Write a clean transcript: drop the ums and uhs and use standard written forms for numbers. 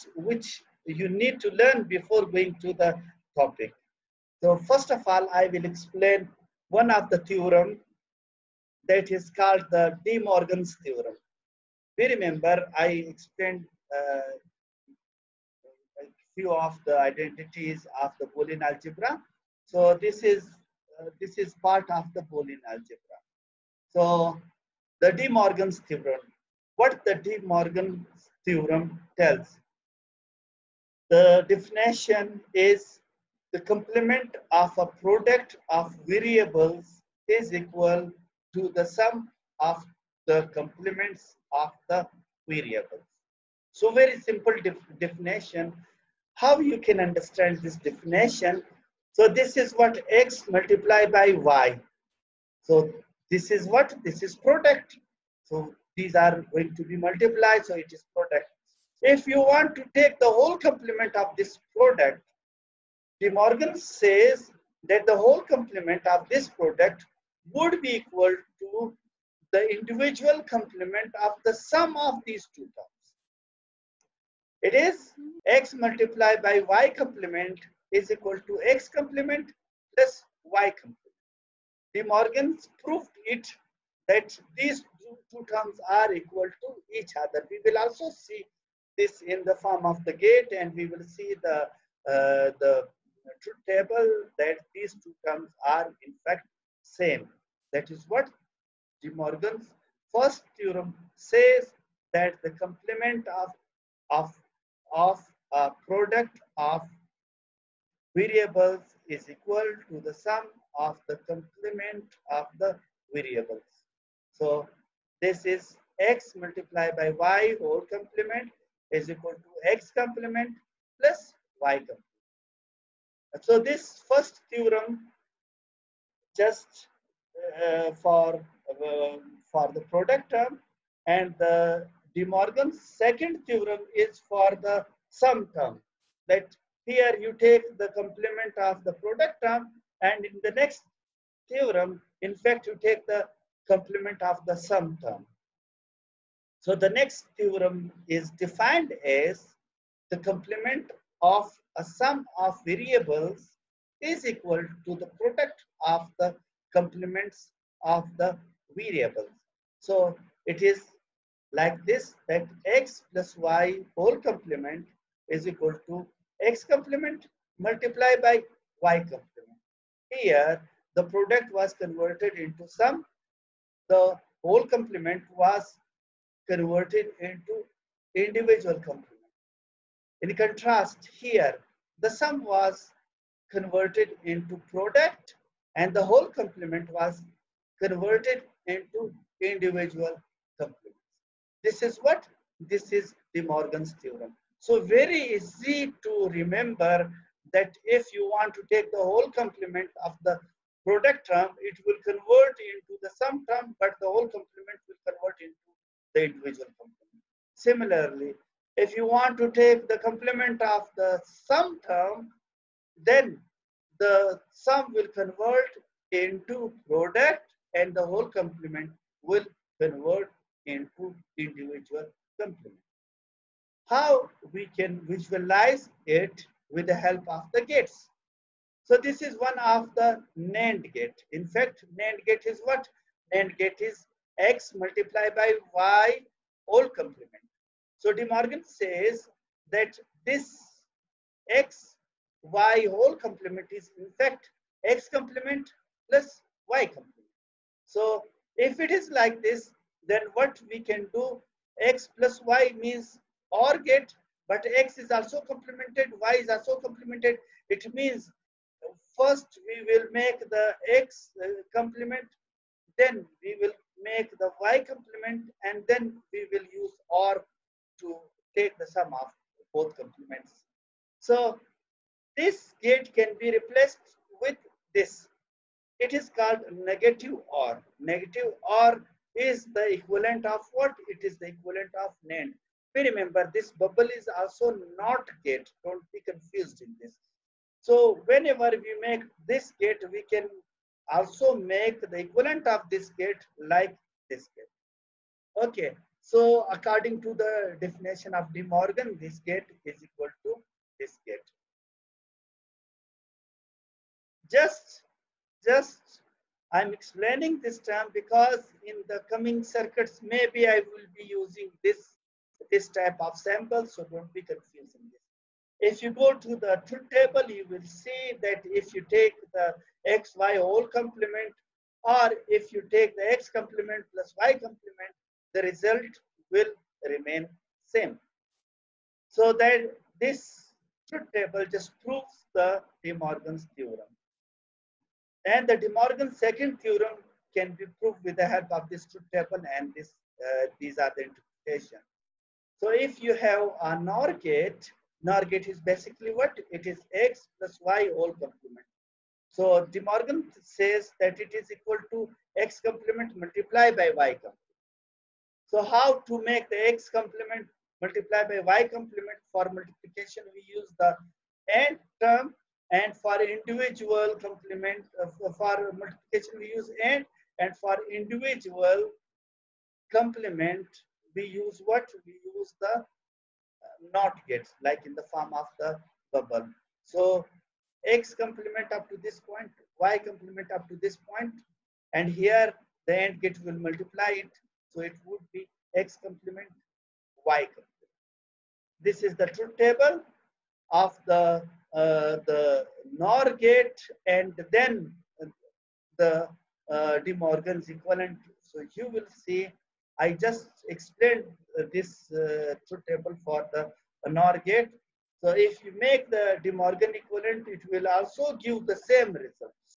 concepts which you need to learn before going to the topic. So first of all, I will explain one of the theorem that is called the DeMorgan's theorem. We remember I explained a few of the identities of the Boolean algebra. So this is part of the Boolean algebra. So the DeMorgan's theorem. What the DeMorgan's theorem tells? The definition is the complement of a product of variables is equal to the sum of the complements of the variables. So very simple definition. How you can understand this definition? So this is what x multiplied by y. So this is what? This is product. So these are going to be multiplied, so it is product. If you want to take the whole complement of this product, DeMorgan says that the whole complement of this product would be equal to the individual complement of the sum of these two terms. It is x multiplied by y complement is equal to x complement plus y complement. DeMorgan proved it that these two terms are equal to each other. We will also see this in the form of the gate, and we will see the truth table that these two terms are in fact same. That is what DeMorgan's first theorem says, that the complement of a product of variables is equal to the sum of the complement of the variables. So this is x multiplied by y whole complement is equal to x complement plus y complement. So this first theorem just for the product term, and the DeMorgan's second theorem is for the sum term. That here you take the complement of the product term, and in the next theorem, in fact, you take the complement of the sum term. So the next theorem is defined as the complement of a sum of variables is equal to the product of the complements of the variables. So it is like this, that x plus y whole complement is equal to x complement multiplied by y complement. Here the product was converted into sum, the whole complement was converted into individual complement. In contrast, here the sum was converted into product and the whole complement was converted into individual complements. This is what? This is DeMorgan's theorem. So very easy to remember that if you want to take the whole complement of the product term, it will convert into the sum term, but the whole complement will convert into the individual complement. Similarly, if you want to take the complement of the sum term, then the sum will convert into product and the whole complement will convert into individual complement. How we can visualize it with the help of the gates? So this is one of the NAND gate. In fact, NAND gate is what? NAND gate is x multiplied by y whole complement. So DeMorgan says that this x y whole complement is in fact x complement plus y complement. So if it is like this, then what we can do, x plus y means OR gate, but x is also complemented, y is also complemented. It means first we will make the x complement, then we will make the y complement, and then we will use OR to take the sum of both complements. So this gate can be replaced with this. It is called negative OR. Negative OR is the equivalent of what? It is the equivalent of NAND. We remember this bubble is also not gate. Don't be confused in this. So whenever we make this gate, we can also make the equivalent of this gate like this gate. Okay. So according to the definition of De Morgan, this gate is equal to this gate. Just I'm explaining this term because in the coming circuits, maybe I will be using this type of sample, so don't be confused in this. If you go to the truth table, you will see that if you take the xy whole complement, or if you take the x complement plus y complement, the result will remain same. So that this truth table just proves the De Morgan's theorem. And the De Morgan's second theorem can be proved with the help of this truth table, and these are the interpretation. So if you have a NOR gate is basically what? It is x plus y whole complement. So De Morgan says that it is equal to x complement multiplied by y complement. So how to make the x complement multiplied by y complement? For multiplication, we use the AND term, and for individual complement, for multiplication, we use AND, and for individual complement, we use what? We use the NOT gates, like in the form of the bubble. So x complement up to this point, y complement up to this point, and here the AND gate will multiply it. So it would be x complement, y complement. This is the truth table of the NOR gate, and then the De Morgan's equivalent. So you will see, I just explained this truth table for the NOR gate. So if you make the De Morgan equivalent, it will also give the same result.